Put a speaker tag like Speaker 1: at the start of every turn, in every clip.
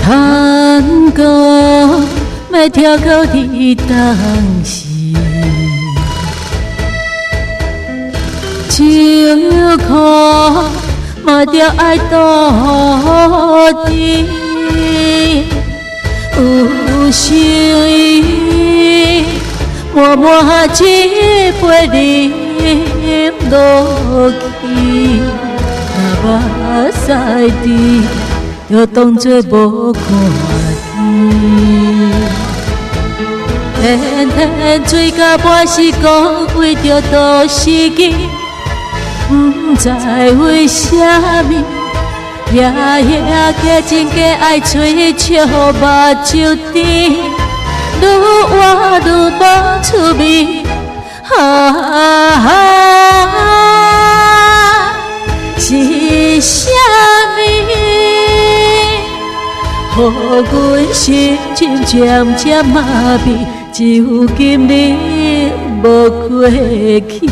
Speaker 1: 探戈要跳到你当时，秋裤嘛着爱倒滴，有心意默默一杯饮落去，若目屎滴。就当作无看见，天天醉到半时讲为着都市机，不知为什么，夜夜加真假爱吹笑目睭甜，愈活愈无趣味，是啥物？予阮心情渐渐麻痹，只有今日无过去。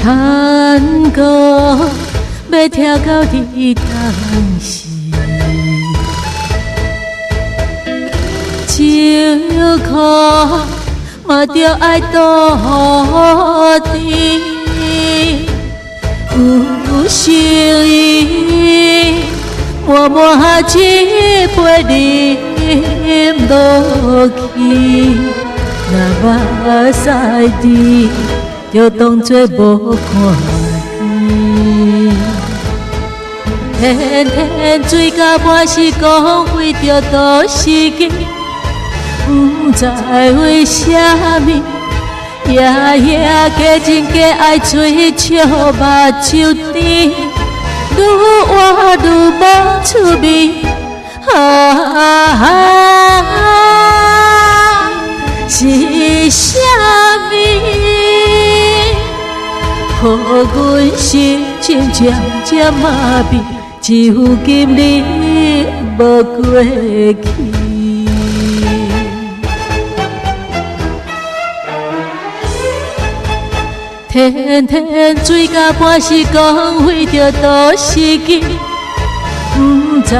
Speaker 1: 探戈要跳到你当时，秋裤嘛着爱倒滴，有心意默默一杯饮落去，若目屎滴。就当作无看见，天天醉到半时讲为着都市机，不知为什么，夜夜加真假爱吹笑目睭甜，愈活愈无趣味，是啥物？予阮心情渐渐麻痹，只有今日无过去。天天醉到半时讲为着都市机，不知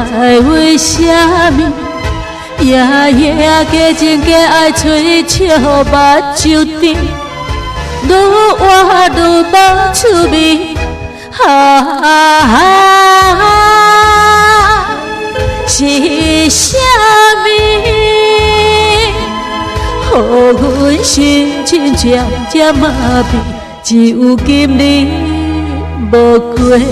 Speaker 1: 为什么，夜夜加真假爱吹笑目睭甜。愈活愈无趣味，是啥物？予阮心情渐渐麻痹，只有今日无过去。